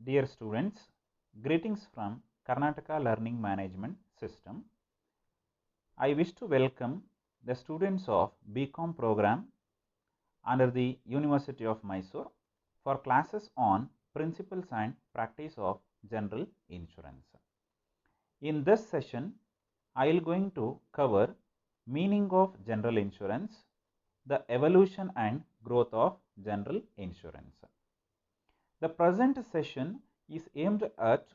Dear students, greetings from Karnataka Learning Management System. I wish to welcome the students of BCom program under the University of Mysore for classes on Principles and Practice of General Insurance. In this session, I will going to cover meaning of general insurance, the evolution and growth of general insurance. The present session is aimed at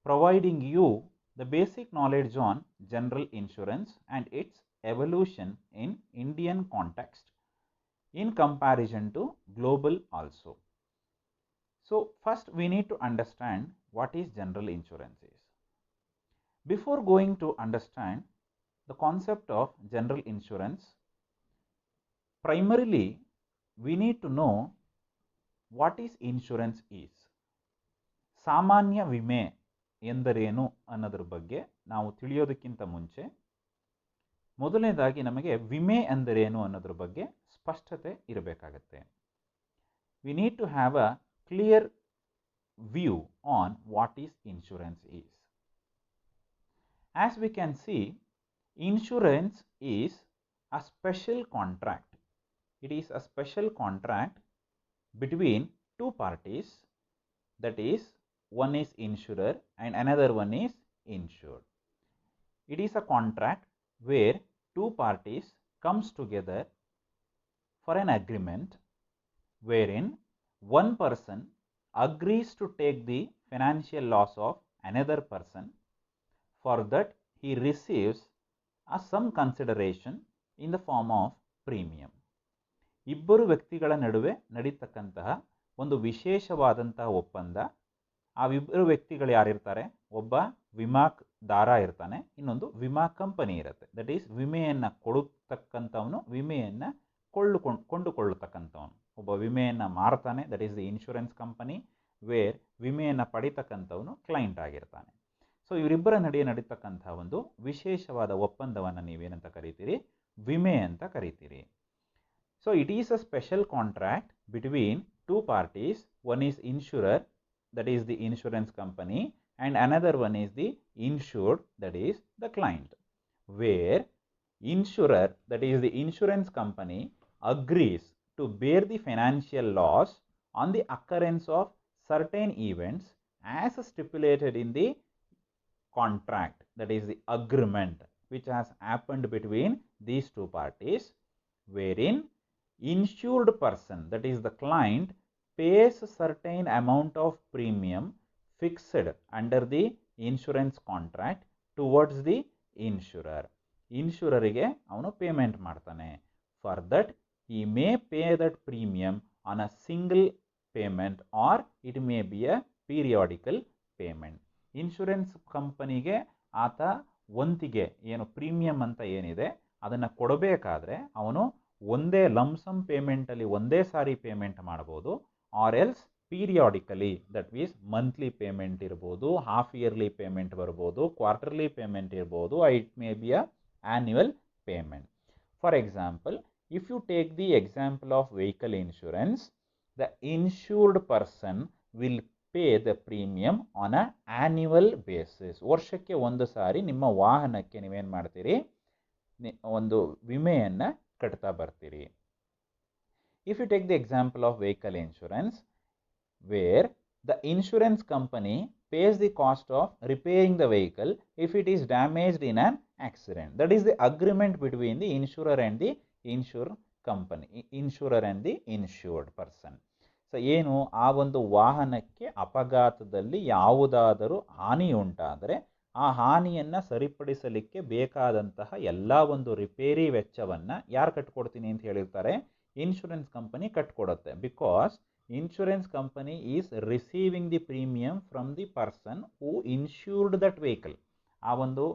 providing you the basic knowledge on general insurance and its evolution in Indian context in comparison to global also. So first we need to understand what is general insurance is. Before going to understand the concept of general insurance, primarily we need to know what is insurance is. ಸಾಮಾನ್ಯ ವಿಮೆ ಎಂದರೇನು ಅನ್ನೋದ್ರ ಬಗ್ಗೆ ನಾವು ತಿಳಿಯೋದಕ್ಕಿಂತ ಮುಂಚೆ ಮೊದಲನೇದಾಗಿ ನಮಗೆ ವಿಮೆ ಎಂದರೇನು ಅನ್ನೋದ್ರ ಬಗ್ಗೆ ಸ್ಪಷ್ಟತೆ ಇರಬೇಕಾಗತ್ತೆ. We need to have a clear view on what is insurance is. As we can see, insurance is a special contract. It is a special contract between two parties, that is, one is insurer and another one is insured. It is a contract where two parties comes together for an agreement wherein one person agrees to take the financial loss of another person. For that he receives some consideration in the form of premium. ಇಬ್ಬರು ವ್ಯಕ್ತಿಗಳ ನಡುವೆ ನಡೀತಕ್ಕಂತಹ ಒಂದು ವಿಶೇಷವಾದಂತಹ ಒಪ್ಪಂದ. ಆ ಇಬ್ಬರು ವ್ಯಕ್ತಿಗಳು ಯಾರಿರ್ತಾರೆ? ಒಬ್ಬ ವಿಮಾದಾರ ಇರ್ತಾನೆ, ಇನ್ನೊಂದು ವಿಮಾ ಕಂಪನಿ ಇರುತ್ತೆ. ದಟ್ ಈಸ್, ವಿಮೆಯನ್ನು ಕೊಡತಕ್ಕಂಥವನು, ವಿಮೆಯನ್ನು ಕೊಂಡುಕೊಳ್ಳತಕ್ಕಂಥವನು. ಒಬ್ಬ ವಿಮೆಯನ್ನು ಮಾರ್ತಾನೆ, that is the insurance company, where ವಿಮೆಯನ್ನು ಪಡಿತಕ್ಕಂಥವನು ಕ್ಲೈಂಟ್ ಆಗಿರ್ತಾನೆ. ಸೊ ಇವರಿಬ್ಬರ ನಡುವೆ ನಡೀತಕ್ಕಂತಹ ಒಂದು ವಿಶೇಷವಾದ ಒಪ್ಪಂದವನ್ನು ನೀವೇನಂತ ಕರಿತೀರಿ? ವಿಮೆ ಅಂತ ಕರಿತೀರಿ. So it is a special contract between two parties. One is insurer, that is the insurance company, and another one is the insured, that is the client, where insurer, that is the insurance company, agrees to bear the financial loss on the occurrence of certain events as stipulated in the contract, that is the agreement which has happened between these two parties, wherein insured person, that is the client, pays certain amount of premium fixed under the insurance contract towards the insurer. ಇನ್ಶೂರರಿಗೆ ಅವನು payment ಮಾಡ್ತಾನೆ. For that he may pay that premium on a single payment or it may be a periodical payment. Insurance ಕಂಪನಿಗೆ ಆತ ವಂತಿಗೆ ಏನು premium ಅಂತ ಏನಿದೆ ಅದನ್ನು ಕೊಡಬೇಕಾದ್ರೆ ಅವನು ಒಂದೇ ಲಂಸಮ್ ಪೇಮೆಂಟಲ್ಲಿ ಒಂದೇ ಸಾರಿ ಪೇಮೆಂಟ್ ಮಾಡ್ಬೋದು, or else periodically, that means monthly payment ಇರ್ಬೋದು, ಹಾಫ್ ಇಯರ್ಲಿ ಪೇಮೆಂಟ್ ಬರ್ಬೋದು, ಕ್ವಾರ್ಟರ್ಲಿ ಪೇಮೆಂಟ್ ಇರ್ಬೋದು, it may be a annual payment. For example, if you take the example of vehicle insurance, the insured person will pay the premium on a annual basis. ವರ್ಷಕ್ಕೆ ಒಂದು ಸಾರಿ ನಿಮ್ಮ ವಾಹನಕ್ಕೆ ನೀವೇನು ಮಾಡ್ತೀರಿ? ಒಂದು ವಿಮೆಯನ್ನು ಕಟ್ತಾ ಬರ್ತೀರಿ. If you take the example of vehicle insurance, where the insurance company pays the cost of repairing the vehicle if it is damaged in an accident. That is the agreement between the insurer and the insured company, insurer and the insured person. So ಏನು, ಆ ಒಂದು ವಾಹನಕ್ಕೆ ಅಪಘಾತದಲ್ಲಿ ಯಾವುದಾದರೂ ಹಾನಿ ಉಂಟಾದರೆ ಆ ಹಾನಿಯನ್ನು ಸರಿಪಡಿಸಲಿಕ್ಕೆ ಬೇಕಾದಂತಹ ಎಲ್ಲ ಒಂದು ರಿಪೇರಿ ವೆಚ್ಚವನ್ನು ಯಾರು ಕಟ್ಕೊಡ್ತೀನಿ ಅಂತ ಹೇಳಿರ್ತಾರೆ? ಇನ್ಶೂರೆನ್ಸ್ ಕಂಪನಿ ಕಟ್ಕೊಡುತ್ತೆ. Because insurance company is receiving the premium from the person who insured that vehicle. ಆ ಒಂದು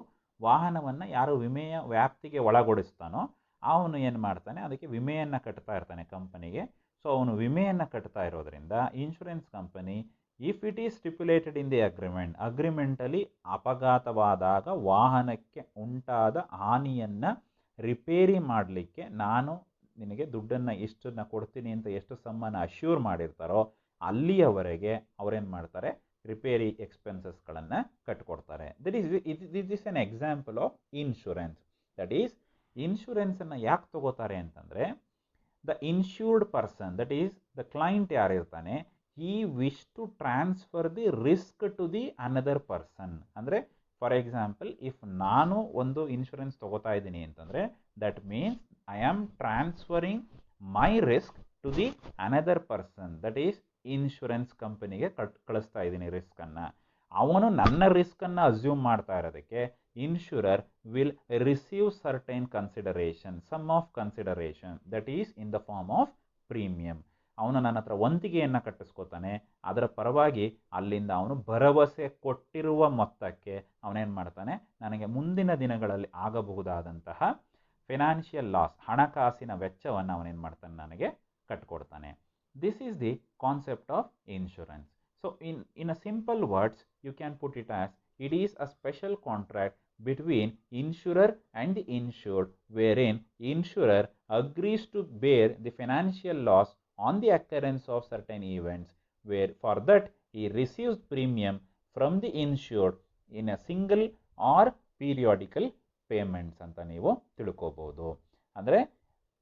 ವಾಹನವನ್ನು ಯಾರು ವಿಮೆಯ ವ್ಯಾಪ್ತಿಗೆ ಒಳಗೊಡಿಸ್ತಾನೋ ಅವನು ಏನು ಮಾಡ್ತಾನೆ? ಅದಕ್ಕೆ ವಿಮೆಯನ್ನು ಕಟ್ತಾ ಇರ್ತಾನೆ ಕಂಪನಿಗೆ. ಸೊ ಅವನು ವಿಮೆಯನ್ನು ಕಟ್ತಾ ಇರೋದ್ರಿಂದ insurance company, if it is stipulated in the ಅಗ್ರಿಮೆಂಟಲ್ಲಿ ಅಪಘಾತವಾದಾಗ ವಾಹನಕ್ಕೆ ಉಂಟಾದ ಹಾನಿಯನ್ನು ರಿಪೇರಿ ಮಾಡಲಿಕ್ಕೆ ನಾನು ನಿನಗೆ ದುಡ್ಡನ್ನು ಇಷ್ಟನ್ನು ಕೊಡ್ತೀನಿ ಅಂತ ಎಷ್ಟು ಸಮ್ಮನ್ನು ಅಶ್ಯೂರ್ ಮಾಡಿರ್ತಾರೋ ಅಲ್ಲಿಯವರೆಗೆ ಅವರೇನು ಮಾಡ್ತಾರೆ? ರಿಪೇರಿ ಎಕ್ಸ್ಪೆನ್ಸಸ್ಗಳನ್ನು ಕಟ್ಕೊಡ್ತಾರೆ. This is an example of insurance. That is ಇನ್ಶೂರೆನ್ಸನ್ನು ಯಾಕೆ ತಗೋತಾರೆ ಅಂತಂದರೆ, the insured person, that is the client ಯಾರಿರ್ತಾನೆ, he wish to transfer the risk to the another person. ಅಂದರೆ ಫಾರ್ ಎಕ್ಸಾಂಪಲ್, ಇಫ್ ನಾನು ಒಂದು ಇನ್ಶೂರೆನ್ಸ್ ತಗೋತಾ ಇದ್ದೀನಿ ಅಂತಂದರೆ, that means I am transferring my risk to the another person, that is insurance ಕಂಪನಿಗೆ ಕಳಿಸ್ತಾ ಇದ್ದೀನಿ ರಿಸ್ಕನ್ನು. ಅವನು ನನ್ನ ರಿಸ್ಕನ್ನು ಅಸ್ಯೂಮ್ ಮಾಡ್ತಾ ಇರೋದಕ್ಕೆ insurer will receive certain consideration, some of consideration, that is in the form of premium. ಅವನು ನನ್ನ ಹತ್ರ ವಂತಿಗೆಯನ್ನು ಕಟ್ಟಿಸ್ಕೋತಾನೆ, ಅದರ ಪರವಾಗಿ ಅಲ್ಲಿಂದ ಅವನು ಭರವಸೆ ಕೊಟ್ಟಿರುವ ಮೊತ್ತಕ್ಕೆ ಅವನೇನು ಮಾಡ್ತಾನೆ, ನನಗೆ ಮುಂದಿನ ದಿನಗಳಲ್ಲಿ ಆಗಬಹುದಾದಂತಹ ಫಿನಾನ್ಷಿಯಲ್ ಲಾಸ್, ಹಣಕಾಸಿನ ವೆಚ್ಚವನ್ನು ಅವನೇನು ಮಾಡ್ತಾನೆ, ನನಗೆ ಕಟ್ಕೊಡ್ತಾನೆ. This is the concept of insurance. So in a simple words you can put it as, it is a special contract between insurer and the insured, wherein insurer agrees to bear the financial loss on the occurrence of certain events, where for that he receives premium from the insured in a single or periodical payments ಅಂತ ನೀವು ತಿಳ್ಕೋಬಹುದು. ಅಂದರೆ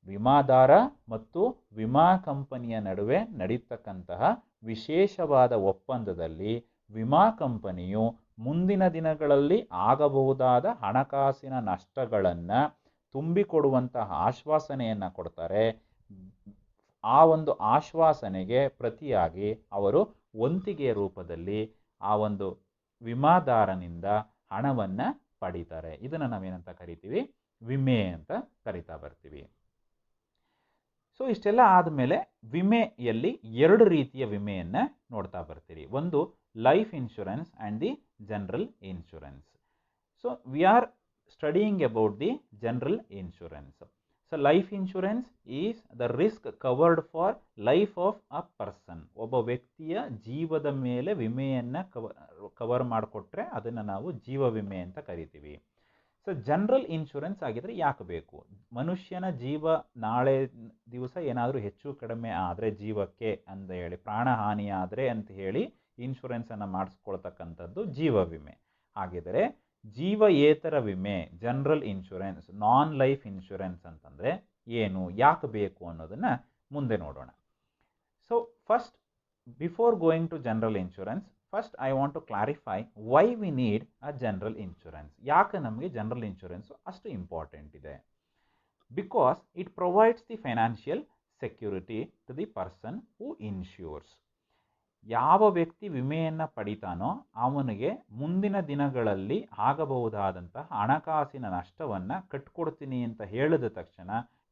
ವಿಮಾದಾರ ಮತ್ತು ವಿಮಾ ಕಂಪನಿಯ ನಡುವೆ ನಡೀತಕ್ಕಂತಹ ವಿಶೇಷವಾದ ಒಪ್ಪಂದದಲ್ಲಿ ವಿಮಾ ಕಂಪನಿಯು ಮುಂದಿನ ದಿನಗಳಲ್ಲಿ ಆಗಬಹುದಾದ ಹಣಕಾಸಿನ ನಷ್ಟಗಳನ್ನು ತುಂಬಿಕೊಡುವಂತಹ ಆಶ್ವಾಸನೆಯನ್ನು ಕೊಡ್ತಾರೆ. ಆ ಒಂದು ಆಶ್ವಾಸನೆಗೆ ಪ್ರತಿಯಾಗಿ ಅವರು ವಂತಿಗೆಯ ರೂಪದಲ್ಲಿ ಆ ಒಂದು ವಿಮಾದಾರನಿಂದ ಹಣವನ್ನು ಪಡೀತಾರೆ. ಇದನ್ನು ನಾವೇನಂತ ಕರಿತೀವಿ, ವಿಮೆ ಅಂತ ಕರಿತಾ ಬರ್ತೀವಿ. ಸೊ ಇಷ್ಟೆಲ್ಲ ಆದಮೇಲೆ ವಿಮೆಯಲ್ಲಿ ಎರಡು ರೀತಿಯ ವಿಮೆಯನ್ನು ನೋಡ್ತಾ ಬರ್ತೀರಿ. ಒಂದು life insurance and the general insurance. So we are studying about the general insurance. So life insurance is the risk covered for life of a person. ಒಬ್ಬ ವ್ಯಕ್ತಿಯ ಜೀವದ ಮೇಲೆ ವಿಮೆಯನ್ನು ಕವರ್ ಮಾಡಿಕೊಟ್ರೆ ಅದನ್ನು ನಾವು ಜೀವ ವಿಮೆ ಅಂತ ಕರಿತೀವಿ. ಸೊ ಜನರಲ್ ಇನ್ಶೂರೆನ್ಸ್ ಆಗಿದ್ರೆ ಯಾಕೆ ಬೇಕು? ಮನುಷ್ಯನ ಜೀವ ನಾಳೆ ದಿವಸ ಏನಾದರೂ ಹೆಚ್ಚು ಕಡಿಮೆ ಆದರೆ ಜೀವಕ್ಕೆ ಅಂತ ಹೇಳಿ, ಪ್ರಾಣಹಾನಿ ಆದರೆ ಅಂತ ಹೇಳಿ ಇನ್ಶೂರೆನ್ಸನ್ನು ಮಾಡಿಸ್ಕೊಳ್ತಕ್ಕಂಥದ್ದು ಜೀವ ವಿಮೆ. ಹಾಗಿದ್ರೆ ಜೀವಯೇತರ ವಿಮೆ, general insurance, non life insurance ಅಂತಂದರೆ ಏನು, ಯಾಕೆ ಬೇಕು ಅನ್ನೋದನ್ನು ಮುಂದೆ ನೋಡೋಣ. So first, before going to general insurance, first I want to clarify why we need a general insurance. ಯಾಕೆ ನಮಗೆ ಜನರಲ್ ಇನ್ಶೂರೆನ್ಸು ಅಷ್ಟು ಇಂಪಾರ್ಟೆಂಟ್ ಇದೆ? Because it provides the financial security to the person who insures. ಯಾವ ವ್ಯಕ್ತಿ ವಿಮೆಯನ್ನು ಪಡಿತಾನೋ ಅವನಿಗೆ ಮುಂದಿನ ದಿನಗಳಲ್ಲಿ ಆಗಬಹುದಾದಂತಹ ಹಣಕಾಸಿನ ನಷ್ಟವನ್ನು ಕಟ್ಕೊಡ್ತೀನಿ ಅಂತ ಹೇಳಿದ ತಕ್ಷಣ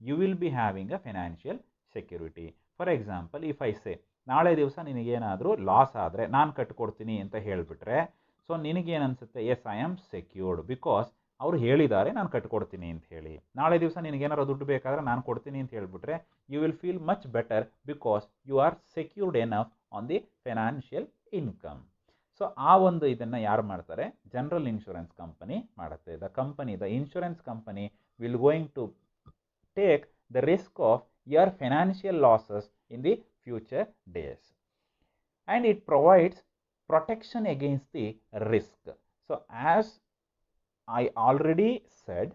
you will be having a financial security. For example, if I say ನಾಳೆ ದಿವಸ ನಿನಗೇನಾದರೂ ಲಾಸ್ ಆದರೆ ನಾನು ಕಟ್ಕೊಡ್ತೀನಿ ಅಂತ ಹೇಳಿಬಿಟ್ರೆ, ಸೊ ನಿನಗೇನನ್ಸುತ್ತೆ, yes I am secured, because ಅವರು ಹೇಳಿದ್ದಾರೆ ನಾನು ಕಟ್ಕೊಡ್ತೀನಿ ಅಂತ ಹೇಳಿ. ನಾಳೆ ದಿವಸ ನಿನಗೇನಾರು ದುಡ್ಡು ಬೇಕಾದರೆ ನಾನು ಕೊಡ್ತೀನಿ ಅಂತ ಹೇಳಿಬಿಟ್ರೆ you will feel much better because you are secured enough on the financial income. So ಆ ಒಂದು ಇದನ್ನು ಯಾರು ಮಾಡ್ತಾರೆ? ಜನರಲ್ ಇನ್ಶೂರೆನ್ಸ್ ಕಂಪನಿ ಮಾಡುತ್ತೆ. The insurance company will going to take the risk of your financial losses in the future days, and it provides protection against the risk. So as I already said,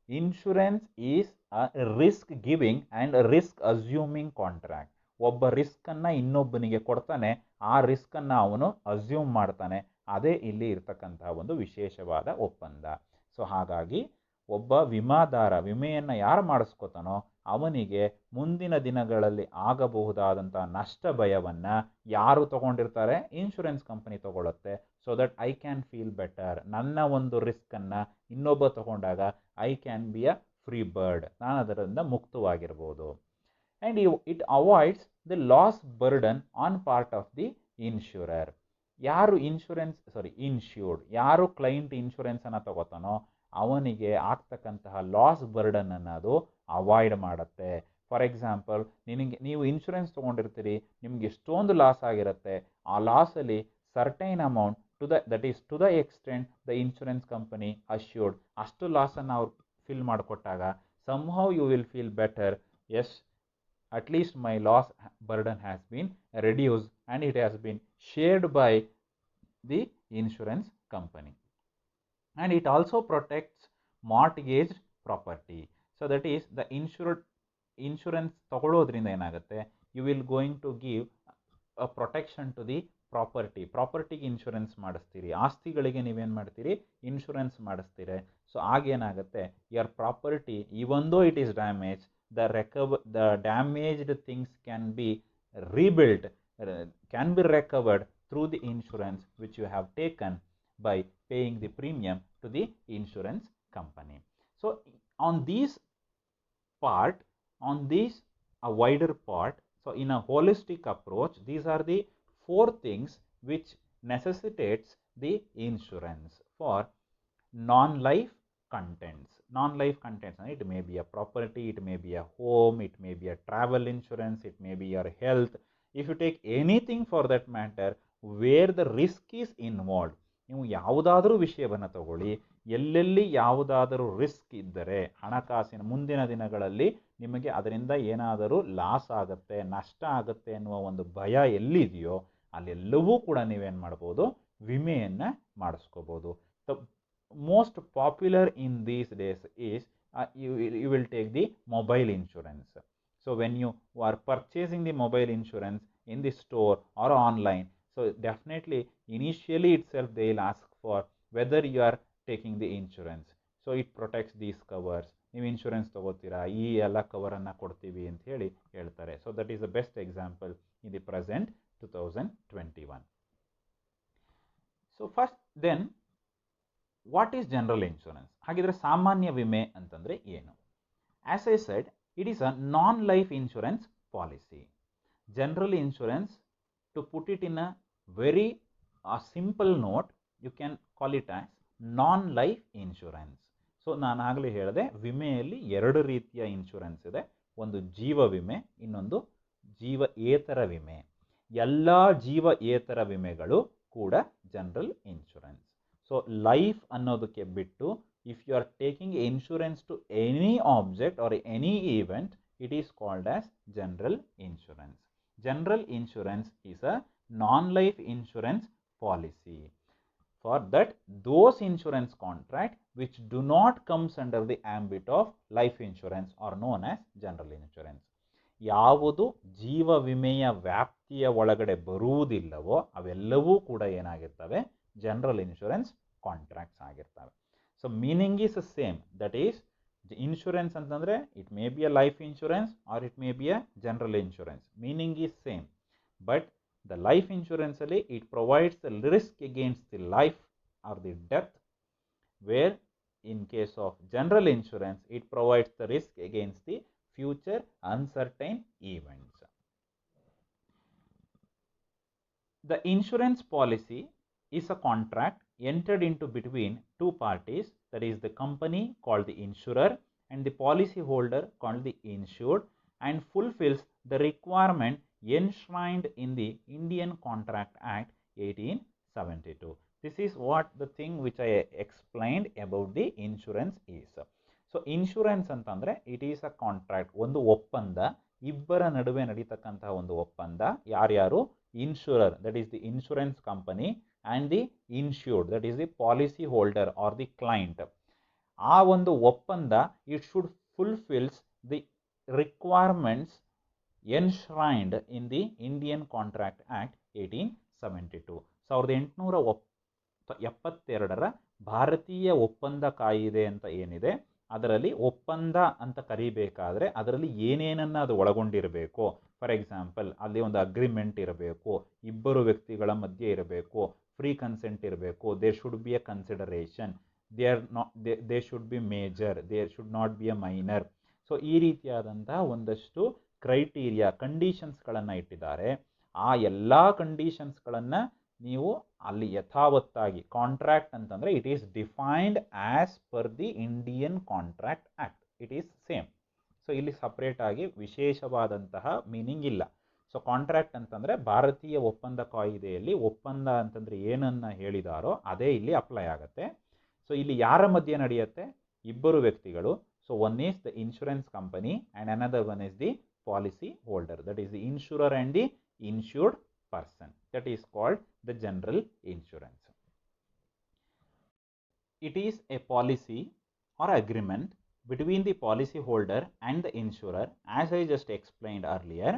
insurance is a risk giving and a risk assuming contract. ಒಬ್ಬ ರಿಸ್ಕನ್ನು ಇನ್ನೊಬ್ಬನಿಗೆ ಕೊಡ್ತಾನೆ, ಆ ರಿಸ್ಕನ್ನು ಅವನು assume ಮಾಡ್ತಾನೆ. ಅದೇ ಇಲ್ಲಿ ಇರ್ತಕ್ಕಂತಹ ಒಂದು ವಿಶೇಷವಾದ ಒಪ್ಪಂದ. ಸೊ ಹಾಗಾಗಿ ಒಬ್ಬ ವಿಮಾದಾರ ವಿಮೆಯನ್ನು ಯಾರು ಮಾಡಿಸ್ಕೊತಾನೋ ಅವನಿಗೆ ಮುಂದಿನ ದಿನಗಳಲ್ಲಿ ಆಗಬಹುದಾದಂಥ ನಷ್ಟ ಭಯವನ್ನು ಯಾರು ತಗೊಂಡಿರ್ತಾರೆ? ಇನ್ಶೂರೆನ್ಸ್ ಕಂಪನಿ ತಗೊಳುತ್ತೆ. So that I can feel better. ನನ್ನ ಒಂದು ರಿಸ್ಕನ್ನು ಇನ್ನೊಬ್ಬ ತಗೊಂಡಾಗ I can be a free bird, ನಾನು ಅದರಿಂದ ಮುಕ್ತವಾಗಿರ್ಬೋದು. And it avoids the loss burden on part of the insurer. ಯಾರು ಇನ್ಶೂರ್ಡ್, ಯಾರು ಕ್ಲೈಂಟ್ ಇನ್ಶೂರೆನ್ಸನ್ನು ತಗೋತಾನೋ ಅವನಿಗೆ ಆಗ್ತಕ್ಕಂತಹ ಲಾಸ್ ಬರ್ಡನ್ ಅನ್ನೋದು ಅವಾಯ್ಡ್ ಮಾಡುತ್ತೆ. ಫಾರ್ ಎಕ್ಸಾಂಪಲ್, ನೀವು ಇನ್ಶೂರೆನ್ಸ್ ತೊಗೊಂಡಿರ್ತೀರಿ, ನಿಮ್ಗೆ ಎಷ್ಟೊಂದು ಲಾಸ್ ಆಗಿರುತ್ತೆ. ಆ ಲಾಸಲ್ಲಿ certain amount to the extent the insurance company assured, ಅಷ್ಟು ಲಾಸನ್ನು ಅವ್ರು fill ಮಾಡಿಕೊಟ್ಟಾಗ somehow you will feel better. Yes, at least my loss burden has been reduced and it has been shared by the insurance company. And it also protects mortgaged property. So that is the insurance ತಗೊಳ್ಳೋದ್ರಿಂದ ಏನಾಗುತ್ತೆ, you will going to give a protection to the ಪ್ರಾಪರ್ಟಿಗೆ insurance ಮಾಡಿಸ್ತೀರಿ, ಆಸ್ತಿಗಳಿಗೆ ನೀವೇನು ಮಾಡ್ತೀರಿ, insurance ಮಾಡಿಸ್ತೀರಿ. So ಆಗೇನಾಗುತ್ತೆ, your property even though it is damaged, the damaged things can be rebuilt, can be recovered through the insurance which you have taken by paying the premium to the insurance company. So on this part, on this a wider part, so in a holistic approach, these are the 4 things which necessitates the insurance for non-life contents. Non-life contents, it may be a property, it may be a home, it may be a travel insurance, it may be your health. If you take anything for that matter where the risk is involved, ನೀವು ಯಾವುದಾದರೂ ವಿಷಯವನ್ನು ತಗೊಳ್ಳಿ, ಎಲ್ಲೆಲ್ಲಿ ಯಾವುದಾದರೂ risk ಇದ್ದರೆ, ಹಣಕಾಸಿನ ಮುಂದಿನ ದಿನಗಳಲ್ಲಿ ನಿಮಗೆ ಅದರಿಂದ ಏನಾದರೂ ಲಾಸ್ ಆಗುತ್ತೆ, ನಷ್ಟ ಆಗುತ್ತೆ ಎನ್ನುವ ಒಂದು ಭಯ ಎಲ್ಲಿದೆಯೋ ಅಲ್ಲೆಲ್ಲವೂ ಕೂಡ ನೀವೇನು ಮಾಡ್ಬೋದು, ವಿಮೆಯನ್ನು ಮಾಡಿಸ್ಕೋಬೋದು. The most popular in these days is you will take the mobile insurance. So when you are purchasing the mobile insurance in the store or online, so definitely initially itself they will ask for whether you are taking the insurance. So it protects these covers. ನೀವು insurance ತಗೋತೀರಾ, ಈ ಎಲ್ಲ ಕವರನ್ನು ಕೊಡ್ತೀವಿ ಅಂತ ಹೇಳಿ ಹೇಳ್ತಾರೆ. So that is the best example in the present 2021. So first then what is general insurance? ಹಾಗಿದ್ರೆ ಸಾಮಾನ್ಯ ವಿಮೆ ಅಂತಂದರೆ ಏನು? As I said, it is a non life insurance policy. General insurance, to put it in a very simple note, you can call it as non-life insurance. So ನಾನು ಆಗಲೇ ಹೇಳಿದೆ, ವಿಮೆಯಲ್ಲಿ 2 ರೀತಿಯ ಇನ್ಶೂರೆನ್ಸ್ ಇದೆ. ಒಂದು ಜೀವ ವಿಮೆ, ಇನ್ನೊಂದು ಜೀವೇತರ ವಿಮೆ. ಎಲ್ಲ ಜೀವೇತರ ವಿಮೆಗಳು ಕೂಡ ಜನರಲ್ ಇನ್ಶೂರೆನ್ಸ್. ಸೊ ಲೈಫ್ ಅನ್ನೋದಕ್ಕೆ ಬಿಟ್ಟು, if you are taking insurance to any object or any event, it is called as general insurance. General insurance is a non-life insurance policy. For that, those insurance contracts which do not comes under the ambit of life insurance are known as general insurance. ಯಾವುದು ಜೀವ ವಿಮೆಯ ವ್ಯಾಪ್ತಿಯ ಒಳಗಡೆ ಬರುವುದಿಲ್ಲವೋ ಅವೆಲ್ಲವೂ ಕೂಡ ಏನಾಗಿರ್ತವೆ, general insurance contracts ಆಗಿರ್ತವೆ. So meaning is same, that is insurance ಅಂತಂದರೆ it may be a life insurance or it may be a general insurance. Meaning is same, but the life insurance ಅಲ್ಲಿ it provides the risk against the life or the death, where in case of general insurance it provides the risk against the future uncertain events. The insurance policy is a contract entered into between 2 parties, that is the company called the insurer and the policy holder called the insured, and fulfills the requirement enshrined in the Indian Contract Act 1872. This is what the thing which I explained about the insurance is. So insurance ಅಂತಂದ್ರೆ it is a contract, ಒಂದು ಒಪ್ಪಂದ, ಇಬ್ಬರ ನಡುವೆ ನಡೀತಕ್ಕಂತಹ ಒಂದು ಒಪ್ಪಂದ. ಯಾರ್ಯಾರು? Insurer, that is the insurance company, and the insured, that is the policy holder or the client. ಆ ಒಂದು ಒಪ್ಪಂದ it should fulfils the requirements enshrined in the Indian Contract Act 1872. 1872 ಭಾರತೀಯ ಒಪ್ಪಂದ ಕಾಯಿದೆ ಅಂತ ಏನಿದೆ, ಅದರಲ್ಲಿ ಒಪ್ಪಂದ ಅಂತ ಕರಿಬೇಕಾದ್ರೆ ಅದರಲ್ಲಿ ಏನೇನನ್ನು ಅದು ಒಳಗೊಂಡಿರಬೇಕು. ಫಾರ್ ಎಕ್ಸಾಂಪಲ್, ಅಲ್ಲಿ ಒಂದು ಅಗ್ರಿಮೆಂಟ್ ಇರಬೇಕು, ಇಬ್ಬರು ವ್ಯಕ್ತಿಗಳ ಮಧ್ಯೆ ಇರಬೇಕು, ಫ್ರೀ ಕನ್ಸೆಂಟ್ ಇರಬೇಕು, there should be a consideration, they should be major, there should not be a minor. So ಈ ರೀತಿಯಾದಂತಹ ಒಂದಷ್ಟು ಕ್ರೈಟೀರಿಯಾ, ಕಂಡೀಷನ್ಸ್ಗಳನ್ನು ಇಟ್ಟಿದ್ದಾರೆ. ಆ ಎಲ್ಲ ಕಂಡೀಷನ್ಸ್ಗಳನ್ನು ನೀವು ಅಲ್ಲಿ ಯಥಾವತ್ತಾಗಿ, ಕಾಂಟ್ರಾಕ್ಟ್ ಅಂತಂದರೆ it is defined as per the Indian Contract act, it is same. So ಇಲ್ಲಿ ಸಪ್ರೇಟ್ ಆಗಿ ವಿಶೇಷವಾದಂತಹ ಮೀನಿಂಗ್ ಇಲ್ಲ. ಸೊ ಕಾಂಟ್ರಾಕ್ಟ್ ಅಂತಂದರೆ ಭಾರತೀಯ ಒಪ್ಪಂದ ಕಾಯಿದೆಯಲ್ಲಿ ಒಪ್ಪಂದ ಅಂತಂದರೆ ಏನನ್ನ ಹೇಳಿದಾರೋ ಅದೇ ಇಲ್ಲಿ ಅಪ್ಲೈ ಆಗುತ್ತೆ. ಸೊ ಇಲ್ಲಿ ಯಾರ ಮಧ್ಯೆ ನಡೆಯುತ್ತೆ? ಇಬ್ಬರು ವ್ಯಕ್ತಿಗಳು. So one is the insurance company and another one is the policy holder, that is the insurer and the insured person. That is called the general insurance. It is a policy or agreement between the policyholder and the insurer, as I just explained earlier,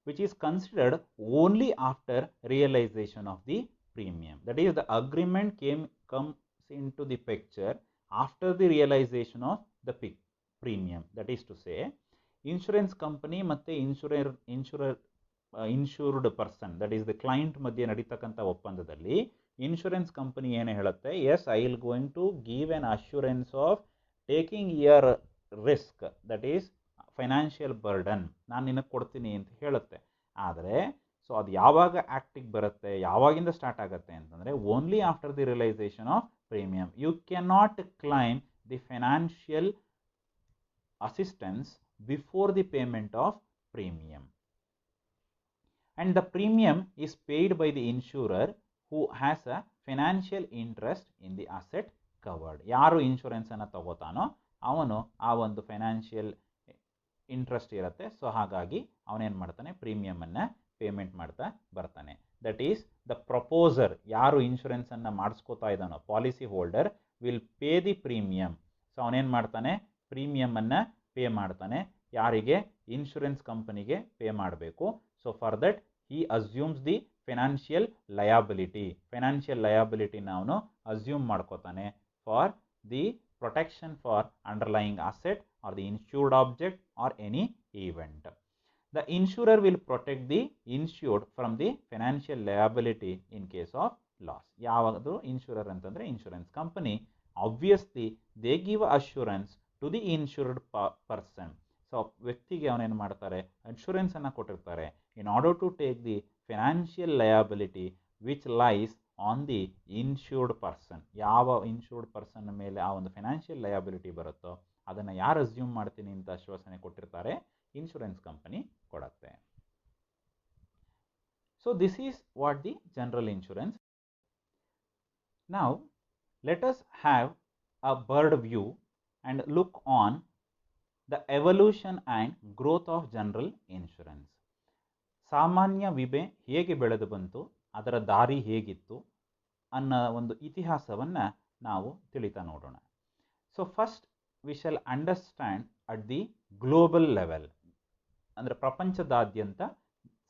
which is considered only after realization of the premium. That is, the agreement comes into the picture after the realization of the premium. That is to say, insurance company ಮತ್ತು insured person, that is the client ಮಧ್ಯೆ ನಡೀತಕ್ಕಂಥ ಒಪ್ಪಂದದಲ್ಲಿ insurance company ಏನು ಹೇಳುತ್ತೆ, yes I will going to give an assurance of taking your risk, that is financial burden, ನಾನು ನಿನಗೆ ಕೊಡ್ತೀನಿ ಅಂತ ಹೇಳುತ್ತೆ. ಆದರೆ ಸೊ ಅದು ಯಾವಾಗ ಆ್ಯಕ್ಟಿಗೆ ಬರುತ್ತೆ, ಯಾವಾಗಿಂದ ಸ್ಟಾರ್ಟ್ ಆಗುತ್ತೆ ಅಂತಂದರೆ only after the realisation of premium. You can not claim the financial assistance before the payment of premium, and the premium is paid by the insurer who has a financial interest in the asset covered. ಯಾರು insurance ಅನ್ನು ತಗೋತಾನೋ ಅವನು ಆ ಒಂದು financial interest ಇರುತ್ತೆ. So ಹಾಗಾಗಿ ಅವನೇನು ಮಾಡ್ತಾನೆ, premium ಅನ್ನು ಪೇಮೆಂಟ್ ಮಾಡ್ತಾ ಬರ್ತಾನೆ. ದಟ್ ಈಸ್ ದ ಪ್ರಪೋಸರ್, ಯಾರು ಇನ್ಶೂರೆನ್ಸ್ ಅನ್ನು ಮಾಡಿಸ್ಕೋತಾ ಇದ್ದಾನೋ policy holder will pay the premium. So ಅವನೇನು ಮಾಡ್ತಾನೆ, ಪ್ರೀಮಿಯಮ್ ಅನ್ನು ಪೇ ಮಾಡ್ತಾನೆ. ಯಾರಿಗೆ, ಇನ್ಶೂರೆನ್ಸ್ ಕಂಪನಿಗೆ ಪೇ ಮಾಡಬೇಕು. So for that he assumes the financial liability. Financial ಲಯಾಬಿಲಿಟಿನ ಅವನು ಅಸ್ಯೂಮ್ ಮಾಡ್ಕೋತಾನೆ for the protection for underlying asset or the insured object or any event. The insurer will protect the insured from the financial liability in case of loss. ಯಾವುದು insurer ಅಂತಂದರೆ insurance company. Obviously they give assurance to the insured person. So ವ್ಯಕ್ತಿಗೆ ಅವನೇನು ಮಾಡ್ತಾರೆ, ಇನ್ಶೂರೆನ್ಸನ್ನು ಕೊಟ್ಟಿರ್ತಾರೆ in order to take the financial liability which lies on the insured person. ಯಾವ insured person ಮೇಲೆ ಆ ಒಂದು ಫೈನಾನ್ಷಿಯಲ್ ಲಯಾಬಿಲಿಟಿ ಬರುತ್ತೋ ಅದನ್ನು ಯಾರು ಅಸ್ಯೂಮ್ ಮಾಡ್ತೀನಿ ಅಂತ ಆಶ್ವಾಸನೆ ಕೊಟ್ಟಿರ್ತಾರೆ, ಇನ್ಶೂರೆನ್ಸ್ ಕಂಪನಿ ಕೊಡುತ್ತೆ. So this is what the general insurance. Now let us have a bird view and look on the evolution and growth of general insurance. ಸಾಮಾನ್ಯ ವಿಮೆ ಹೇಗೆ ಬೆಳೆದು ಬಂತು, ಅದರ ದಾರಿ ಹೇಗಿತ್ತು ಅನ್ನೋ ಒಂದು ಇತಿಹಾಸವನ್ನು ನಾವು ತಿಳಿತಾ ನೋಡೋಣ. So first we shall understand at the global level, ಅಂದರೆ ಪ್ರಪಂಚದಾದ್ಯಂತ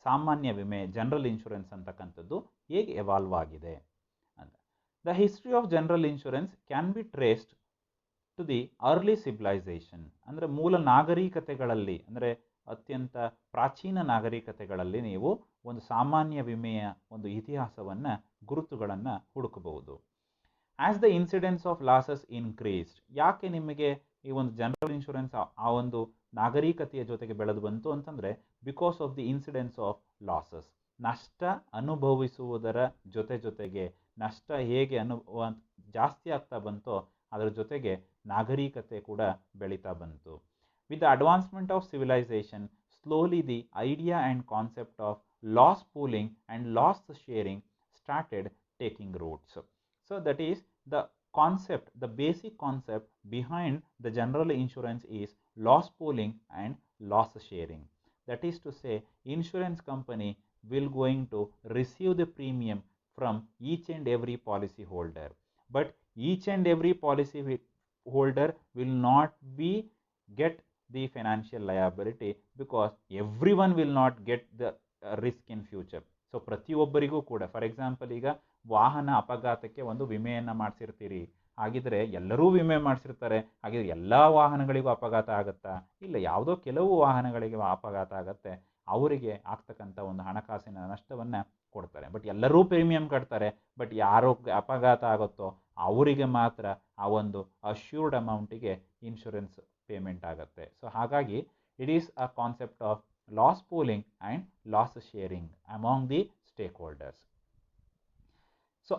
ಸಾಮಾನ್ಯ ವಿಮೆ ಜನರಲ್ ಇನ್ಶೂರೆನ್ಸ್ ಅಂತಕ್ಕಂಥದ್ದು ಹೇಗೆ ಎವಾಲ್ವ್ ಆಗಿದೆ ಅಂತ. The history of general insurance can be traced to the early civilisation. ಅಂದರೆ ಮೂಲ ನಾಗರಿಕತೆಗಳಲ್ಲಿ, ಅಂದರೆ ಅತ್ಯಂತ ಪ್ರಾಚೀನ ನಾಗರಿಕತೆಗಳಲ್ಲಿ ನೀವು ಒಂದು ಸಾಮಾನ್ಯ ವಿಮೆಯ ಒಂದು ಇತಿಹಾಸವನ್ನು, ಗುರುತುಗಳನ್ನು ಹುಡುಕಬಹುದು. As the incidence of losses increased, ಯಾಕೆ ನಿಮಗೆ ಈ ಒಂದು ಜನರಲ್ ಇನ್ಶೂರೆನ್ಸ್ ಆ ಒಂದು ನಾಗರಿಕತೆಯ ಜೊತೆಗೆ ಬೆಳೆದು ಬಂತು ಅಂತಂದರೆ because of the incidence of losses. ನಷ್ಟ ಅನುಭವಿಸುವುದರ ಜೊತೆಗೆ ನಷ್ಟ ಹೇಗೆ ಜಾಸ್ತಿ ಆಗ್ತಾ ಬಂತೋ ಅದರ ಜೊತೆಗೆ ನಾಗರಿಕತೆ ಕೂಡ ಬೆಳೀತಾ ಬಂತು. With the advancement of civilisation slowly the idea and concept of loss pooling and loss sharing started taking roots. So that is the concept, the basic concept behind the general insurance is loss pooling and loss sharing. That is to say, insurance company will going to receive the premium from each and every policy holder, but each and every policy holder will not be get the financial liability because everyone will not get the risk in future. So ಪ್ರತಿಯೊಬ್ಬರಿಗೂ ಕೂಡ, for example ಈಗ ವಾಹನ ಅಪಘಾತಕ್ಕೆ ಒಂದು ವಿಮೆಯನ್ನು ಮಾಡಿಸಿರ್ತೀರಿ, ಹಾಗಿದ್ರೆ ಎಲ್ಲರೂ ವಿಮೆ ಮಾಡಿಸಿರ್ತಾರೆ, ಹಾಗಿದ್ರೆ ಎಲ್ಲ ವಾಹನಗಳಿಗೂ ಅಪಘಾತ ಆಗುತ್ತಾ? ಇಲ್ಲ, ಯಾವುದೋ ಕೆಲವು ವಾಹನಗಳಿಗೆ ಅಪಘಾತ ಆಗುತ್ತೆ, ಅವರಿಗೆ ಆಗ್ತಕ್ಕಂಥ ಒಂದು ಹಣಕಾಸಿನ ನಷ್ಟವನ್ನು ಕೊಡ್ತಾರೆ. ಬಟ್ ಎಲ್ಲರೂ ಪ್ರೀಮಿಯಂ ಕಟ್ತಾರೆ, ಬಟ್ ಯಾರೋ ಅಪಘಾತ ಆಗುತ್ತೋ ಅವರಿಗೆ ಮಾತ್ರ ಆ ಒಂದು ಅಶ್ಯೂರ್ಡ್ ಅಮೌಂಟಿಗೆ ಇನ್ಶೂರೆನ್ಸ್ ಪೇಮೆಂಟ್ ಆಗುತ್ತೆ. ಸೊ ಹಾಗಾಗಿ it is a concept of loss pooling and loss sharing among the stake holders. So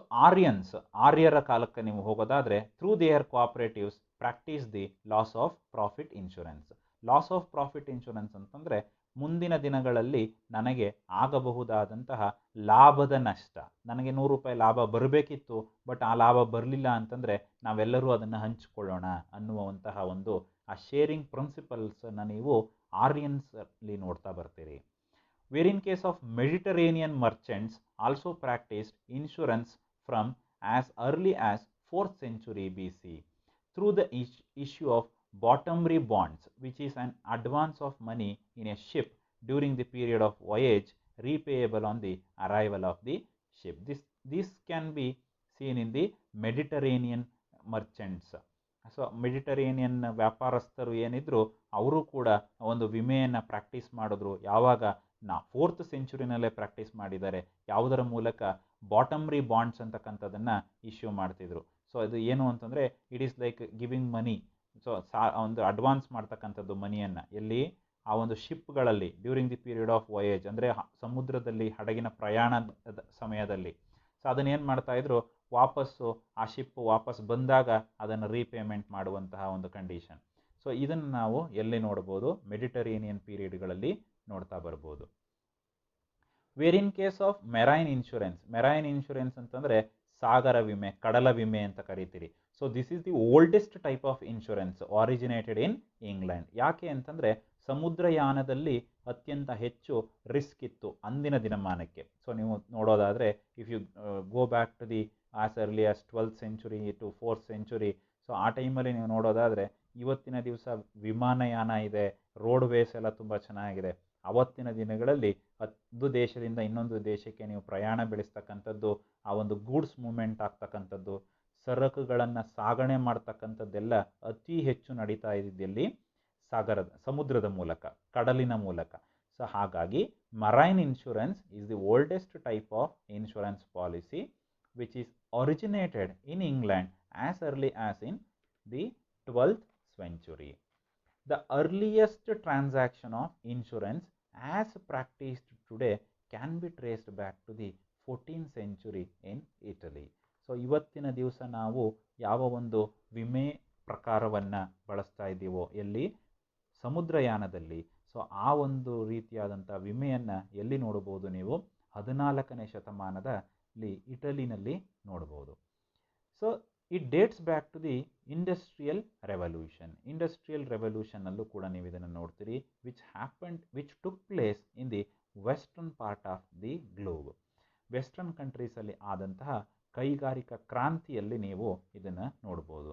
ಆರ್ಯರ ಕಾಲಕ್ಕೆ ನೀವು ಹೋಗೋದಾದರೆ through their cooperatives practice the loss of profit insurance. Loss of profit insurance ಅಂತಂದರೆ ಮುಂದಿನ ದಿನಗಳಲ್ಲಿ ನನಗೆ ಆಗಬಹುದಾದಂತಹ ಲಾಭದ ನಷ್ಟ, ನನಗೆ 100 ರೂಪಾಯಿ ಲಾಭ ಬರಬೇಕಿತ್ತು, ಬಟ್ ಆ ಲಾಭ ಬರಲಿಲ್ಲ ಅಂತಂದರೆ ನಾವೆಲ್ಲರೂ ಅದನ್ನು ಹಂಚಿಕೊಳ್ಳೋಣ ಅನ್ನುವಂತಹ ಆ ಶೇರಿಂಗ್ ಪ್ರಿನ್ಸಿಪಲ್ಸನ್ನು ನೀವು ಆರ್ಯನ್ಸಲ್ಲಿ ನೋಡ್ತಾ ಬರ್ತೀರಿ. where in case of Mediterranean merchants also practiced insurance from as early as 4th century BC through the issue of bottomry bonds, which is an advance of money in a ship during the period of voyage, repayable on the arrival of the ship. This can be seen in the Mediterranean merchants. So Mediterranean ವ್ಯಾಪಾರಸ್ಥರು ಏನಿದ್ರು ಅವರು ಕೂಡ ಒಂದು ವಿಮೆಯನ್ನು practice ಮಾಡಿದ್ರು. ಯಾವಾಗ 4th ಸೆಂಚುರಿನಲ್ಲೇ practice ಮಾಡಿದ್ದಾರೆ. ಯಾವುದರ ಮೂಲಕ ಬಾಟಮ್ರಿ ಬಾಂಡ್ಸ್ ಅಂತಕ್ಕಂಥದ್ದನ್ನು ಇಶ್ಯೂ ಮಾಡ್ತಿದ್ರು. ಸೊ ಅದು ಏನು ಅಂತಂದರೆ it is like giving money. So ಒಂದು ಅಡ್ವಾನ್ಸ್ ಮಾಡ್ತಕ್ಕಂಥದ್ದು ಮನಿಯನ್ನು ಎಲ್ಲಿ ಆ ಒಂದು ಶಿಪ್ಗಳಲ್ಲಿ ಡ್ಯೂರಿಂಗ್ ದಿ ಪೀರಿಯಡ್ ಆಫ್ ವೊಯೇಜ್, ಅಂದರೆ ಸಮುದ್ರದಲ್ಲಿ ಹಡಗಿನ ಪ್ರಯಾಣದ ಸಮಯದಲ್ಲಿ. ಸೊ ಅದನ್ನೇನು ಮಾಡ್ತಾಯಿದ್ರು, ವಾಪಸ್ಸು ಆ ಶಿಪ್ ವಾಪಸ್ ಬಂದಾಗ ಅದನ್ನು ರೀಪೇಮೆಂಟ್ ಮಾಡುವಂತಹ ಒಂದು ಕಂಡೀಷನ್. ಸೊ ಇದನ್ನು ನಾವು ಎಲ್ಲಿ ನೋಡ್ಬೋದು, ಮೆಡಿಟರೇನಿಯನ್ ಪೀರಿಯಡ್ಗಳಲ್ಲಿ ನೋಡ್ತಾ ಬರ್ಬೋದು. Where in case of marine insurance ಅಂತಂದರೆ ಸಾಗರ ವಿಮೆ, ಕಡಲ ವಿಮೆ ಅಂತ ಕರಿತೀರಿ. So this is the oldest type of insurance originated in England. ಯಾಕೆ ಅಂತಂದರೆ ಸಮುದ್ರಯಾನದಲ್ಲಿ ಅತ್ಯಂತ ಹೆಚ್ಚು ರಿಸ್ಕ್ ಇತ್ತು ಅಂದಿನ ದಿನಮಾನಕ್ಕೆ. ಸೊ ನೀವು ನೋಡೋದಾದರೆ if you go back to the as early as 12th century to 4th century, so ಆ ಟೈಮಲ್ಲಿ ನೀವು ನೋಡೋದಾದರೆ ಇವತ್ತಿನ ದಿವಸ ವಿಮಾನಯಾನ ಇದೆ, ರೋಡ್ ವೇಸ್ ಎಲ್ಲ ತುಂಬ ಚೆನ್ನಾಗಿದೆ. ಅವತ್ತಿನ ದಿನಗಳಲ್ಲಿ ಒಂದು ದೇಶದಿಂದ ಇನ್ನೊಂದು ದೇಶಕ್ಕೆ ನೀವು ಪ್ರಯಾಣ ಬೆಳೆಸ್ತಕ್ಕಂಥದ್ದು, ಆ ಒಂದು ಗೂಡ್ಸ್ ಮೂವ್ಮೆಂಟ್ ಆಗ್ತಕ್ಕಂಥದ್ದು, ಸರಕುಗಳನ್ನು ಸಾಗಣೆ ಮಾಡ್ತಕ್ಕಂಥದ್ದೆಲ್ಲ ಅತಿ ಹೆಚ್ಚು ನಡೀತಾ ಇದ್ದಲ್ಲಿ ಸಮುದ್ರದ ಮೂಲಕ, ಕಡಲಿನ ಮೂಲಕ. ಸೊ ಹಾಗಾಗಿ marine insurance is the oldest type of insurance policy which is originated in England as early as in the 12th century. The earliest transaction of insurance as practiced today can be traced back to the 14th century in Italy. So ಇವತ್ತಿನ ದಿವಸ ನಾವು ಯಾವ ಒಂದು ವಿಮೆ ಪ್ರಕಾರವನ್ನು ಬಳಸ್ತಾ ಇದ್ದೀವೋ ಎಲ್ಲಿ ಸಮುದ್ರಯಾನದಲ್ಲಿ, so ಆ ಒಂದು ರೀತಿಯಾದಂಥ ವಿಮೆಯನ್ನು ಎಲ್ಲಿ ನೋಡಬಹುದು ನೀವು 14ನೇ ಶತಮಾನದಲ್ಲಿ ಇಟಲಿನಲ್ಲಿ ನೋಡ್ಬೋದು. So it dates back to the industrial ರೆವಲ್ಯೂಷನ್ನಲ್ಲೂ ಕೂಡ ನೀವು ಇದನ್ನು ನೋಡ್ತೀರಿ, which took place in the western part of the globe. Western ಕಂಟ್ರೀಸಲ್ಲಿ ಆದಂತಹ ಕೈಗಾರಿಕಾ ಕ್ರಾಂತಿಯಲ್ಲಿ ನೀವು ಇದನ್ನು ನೋಡ್ಬೋದು.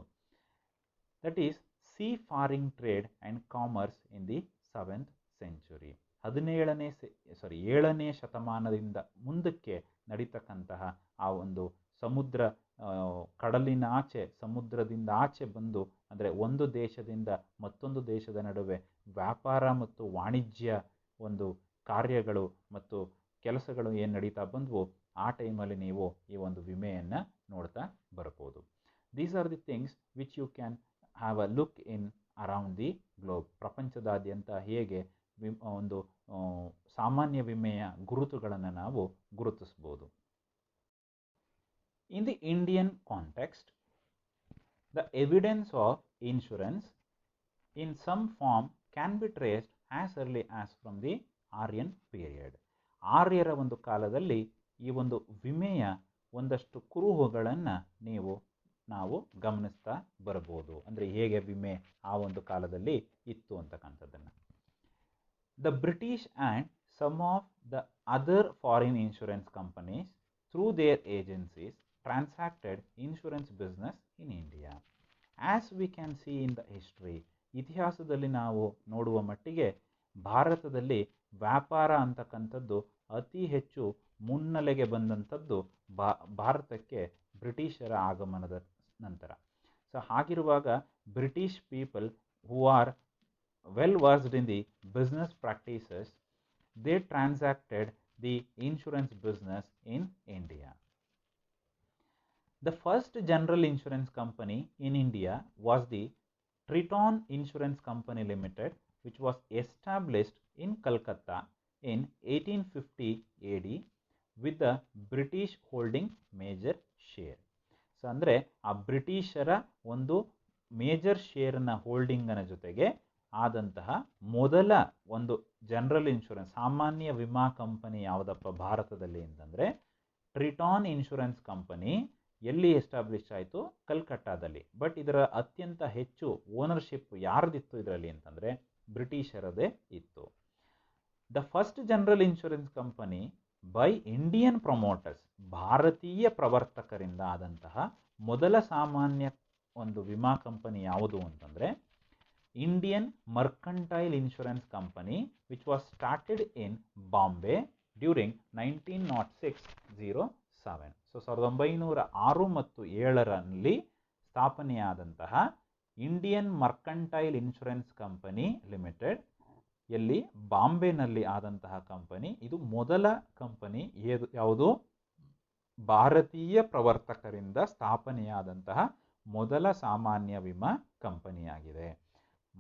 That is sea faring trade and commerce in the 7th century. 7ನೇ ಶತಮಾನದಿಂದ ಮುಂದಕ್ಕೆ ನಡೀತಕ್ಕಂತಹ ಆ ಒಂದು ಕಡಲಿನ ಆಚೆ, ಸಮುದ್ರದಿಂದ ಆಚೆ ಬಂದು, ಅಂದರೆ ಒಂದು ದೇಶದಿಂದ ಮತ್ತೊಂದು ದೇಶದ ನಡುವೆ ವ್ಯಾಪಾರ ಮತ್ತು ವಾಣಿಜ್ಯ ಒಂದು ಕಾರ್ಯಗಳು ಮತ್ತು ಕೆಲಸಗಳು ಏನು ನಡೀತಾ ಬಂದವು, ಆ ಟೈಮಲ್ಲಿ ನೀವು ಈ ಒಂದು ವಿಮೆಯನ್ನು ನೋಡ್ತಾ ಬರ್ಬೋದು. These are the things which you can have a look in around the globe. ಪ್ರಪಂಚದಾದ್ಯಂತ ಹೇಗೆ ಒಂದು ಸಾಮಾನ್ಯ ವಿಮೆಯ ಗುರುತುಗಳನ್ನು ನಾವು ಗುರುತಿಸ್ಬೋದು. In the Indian context, the evidence of insurance in some form can be traced as early as from the Aryan period. ಆರ್ಯರ ಒಂದು ಕಾಲದಲ್ಲಿ ಈ ಒಂದು ವಿಮೆಯ ಒಂದಷ್ಟು ಕುರುಹುಗಳನ್ನು ನಾವು ಗಮನಿಸ್ತಾ ಬರ್ಬೋದು. ಅಂದರೆ ಹೇಗೆ ವಿಮೆ ಆ ಒಂದು ಕಾಲದಲ್ಲಿ ಇತ್ತು ಅಂತಕ್ಕಂಥದ್ದನ್ನು. The British and some of the other foreign insurance companies through their agencies transacted insurance business in India. As we can see in the history, ಇತಿಹಾಸದಲ್ಲಿ ನಾವು ನೋಡುವ ಮಟ್ಟಿಗೆ ಭಾರತದಲ್ಲಿ ವ್ಯಾಪಾರ ಅಂತಕ್ಕಂಥದ್ದು ಅತಿ ಹೆಚ್ಚು ಮುನ್ನೆಲೆಗೆ ಬಂದಂಥದ್ದು ಭಾರತಕ್ಕೆ ಬ್ರಿಟಿಷರ ಆಗಮನದ ನಂತರ. ಸೊ ಹಾಗಿರುವಾಗ British people who are well versed in the business practices, they transacted the insurance business in India. The first general insurance company in India was the Triton Insurance Company Limited, which was established in Calcutta in 1850 AD with the British holding major share. So ಅಂದರೆ ಆ ಬ್ರಿಟಿಷರ ಒಂದು major ಶೇರ್ನ ಹೋಲ್ಡಿಂಗನ ಜೊತೆಗೆ ಆದಂತಹ ಮೊದಲ ಒಂದು general insurance ಸಾಮಾನ್ಯ ವಿಮಾ ಕಂಪನಿ ಯಾವುದಪ್ಪ ಭಾರತದಲ್ಲಿ ಅಂತಂದರೆ ಟ್ರಿಟಾನ್ ಇನ್ಶೂರೆನ್ಸ್ ಕಂಪನಿ. ಎಲ್ಲಿ ಎಸ್ಟಾಬ್ಲಿಷ್ ಆಯಿತು? ಕಲ್ಕಟ್ಟಾದಲ್ಲಿ. ಬಟ್ ಇದರ ಅತ್ಯಂತ ಹೆಚ್ಚು ಓನರ್ಶಿಪ್ ಯಾರ್ದಿತ್ತು ಇದರಲ್ಲಿ ಅಂತಂದರೆ ಬ್ರಿಟಿಷರದೇ ಇತ್ತು. The first general insurance company by Indian promoters, ಭಾರತೀಯ ಪ್ರವರ್ತಕರಿಂದ ಆದಂತಹ ಮೊದಲ ಸಾಮಾನ್ಯ ಒಂದು ವಿಮಾ ಕಂಪನಿ ಯಾವುದು ಅಂತಂದರೆ Indian Mercantile Insurance company, which was started in Bombay during 1906-07. So 1906 ಮತ್ತು 7ರಲ್ಲಿ ಸ್ಥಾಪನೆಯಾದಂತಹ Indian Mercantile Insurance Company Limited ಎಲ್ಲಿ ಬಾಂಬೆನಲ್ಲಿ ಆದಂತಹ ಕಂಪನಿ. ಇದು ಮೊದಲ ಕಂಪನಿ ಯಾವುದು, ಭಾರತೀಯ ಪ್ರವರ್ತಕರಿಂದ ಸ್ಥಾಪನೆಯಾದಂತಹ ಮೊದಲ ಸಾಮಾನ್ಯ ವಿಮಾ ಕಂಪನಿಯಾಗಿದೆ.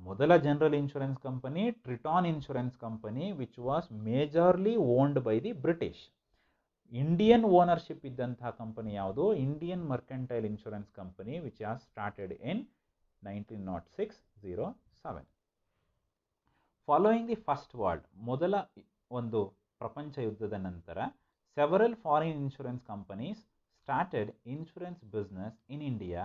ಮೊದಲ general insurance company Triton insurance company, which was majorly owned by the British. Indian ownership ಇದ್ದಂತಹ ಕಂಪನಿ ಯಾವುದು, Indian Mercantile Insurance company, which as started in 1906-07. Following the first world, ಮೊದಲ ಒಂದು ಪ್ರಪಂಚ ಯುದ್ಧದ ನಂತರ several foreign insurance companies started insurance business in India,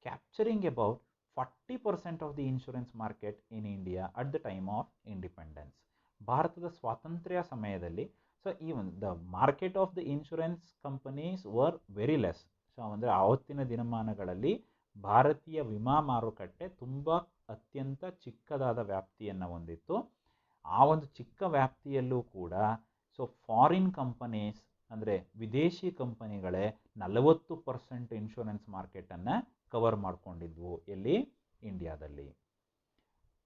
capturing about 40% of the insurance market in India at the time of independence. ಭಾರತದ ಸ್ವಾತಂತ್ರ್ಯ ಸಮಯದಲ್ಲಿ even the market of the insurance companies were very less. So ಅಂದರೆ ಆವತ್ತಿನ ದಿನಮಾನಗಳಲ್ಲಿ ಭಾರತೀಯ ವಿಮಾ ಮಾರುಕಟ್ಟೆ ತುಂಬ ಅತ್ಯಂತ ಚಿಕ್ಕದಾದ ವ್ಯಾಪ್ತಿಯನ್ನು ಹೊಂದಿತ್ತು. ಆ ಒಂದು ಚಿಕ್ಕ ವ್ಯಾಪ್ತಿಯಲ್ಲೂ ಕೂಡ ಫಾರಿನ್ ಕಂಪನೀಸ್ ಅಂದರೆ ವಿದೇಶಿ ಕಂಪನಿಗಳೇ 40% ಇನ್ಶೂರೆನ್ಸ್ ಮಾರ್ಕೆಟನ್ನು ಕವರ್ ಮಾಡಿಕೊಂಡಿದ್ವು. ಎಲ್ಲಿ, ಇಂಡಿಯಾದಲ್ಲಿ.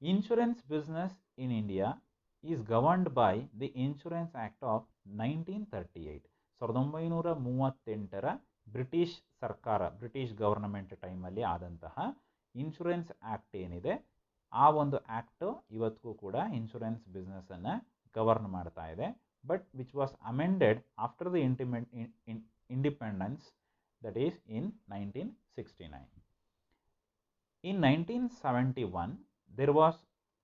Insurance business in India is governed by the Insurance Act of 1938. 1938ರ ಬ್ರಿಟಿಷ್ ಸರ್ಕಾರ, ಬ್ರಿಟಿಷ್ ಗವರ್ನಮೆಂಟ್ ಟೈಮಲ್ಲಿ ಆದಂತಹ ಇನ್ಶೂರೆನ್ಸ್ ಆ್ಯಕ್ಟ್ ಏನಿದೆ, ಆ ಒಂದು ಆ್ಯಕ್ಟ್ ಇವತ್ತಿಗೂ ಕೂಡ ಇನ್ಶೂರೆನ್ಸ್ ಬಿಸ್ನೆಸ್ಸನ್ನು ಗವರ್ನ್ ಮಾಡ್ತಾ ಇದೆ. But which was amended after the independence, that is in 1969. In 1971, there was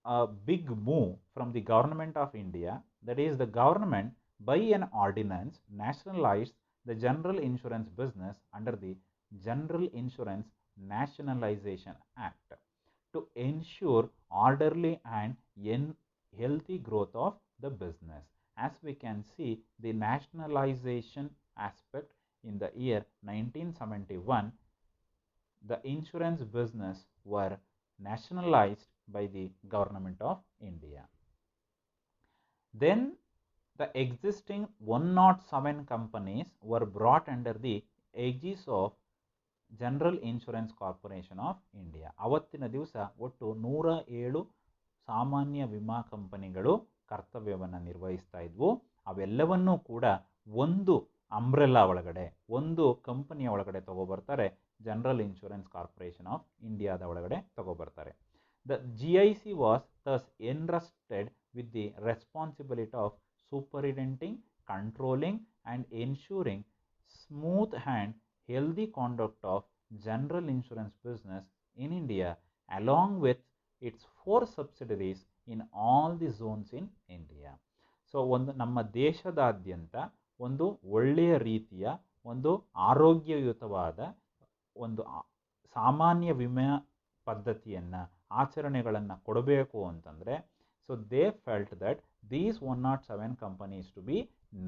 a big move from the government of India, that is the government by an ordinance nationalized the general insurance business under the General Insurance Nationalization Act to ensure orderly and healthy growth of the business. As we can see, the nationalization aspect in the year 1971, the insurance business were nationalized by the government of India. Then the existing 107 companies were brought under the aegis of General Insurance Corporation of India. ಅವತ್ತಿನ ದಿವಸ ಒಟ್ಟು 107 ಸಾಮಾನ್ಯ ವಿಮಾ ಕಂಪನಿಗಳು ಕರ್ತವ್ಯವನ್ನು ನಿರ್ವಹಿಸ್ತಾ ಇದ್ವು. ಅವೆಲ್ಲವನ್ನೂ ಕೂಡ ಒಂದು ಅಂಬ್ರೆಲ್ಲಾ ಒಳಗಡೆ, ಒಂದು ಕಂಪನಿಯ ಒಳಗಡೆ ತಗೋಬರ್ತಾರೆ. ಜನರಲ್ ಇನ್ಶೂರೆನ್ಸ್ ಕಾರ್ಪೊರೇಷನ್ ಆಫ್ ಇಂಡಿಯಾದ ಒಳಗಡೆ ತಗೋಬರ್ತಾರೆ. The GIC was thus entrusted with the responsibility of superintending, controlling and ensuring smooth and healthy conduct of general insurance business in India, along with its 4 subsidiaries in all the zones in India. So ನಮ್ಮ ದೇಶದಾದ್ಯಂತ ಒಂದು ಒಳ್ಳೆಯ ರೀತಿಯ ಒಂದು ಆರೋಗ್ಯಯುತವಾದ ಒಂದು ಸಾಮಾನ್ಯ ವಿಮೆ ಪದ್ಧತಿಯನ್ನು, ಆಚರಣೆಗಳನ್ನು ಕೊಡಬೇಕು ಅಂತಂದರೆ, so they felt that these 107 companies to be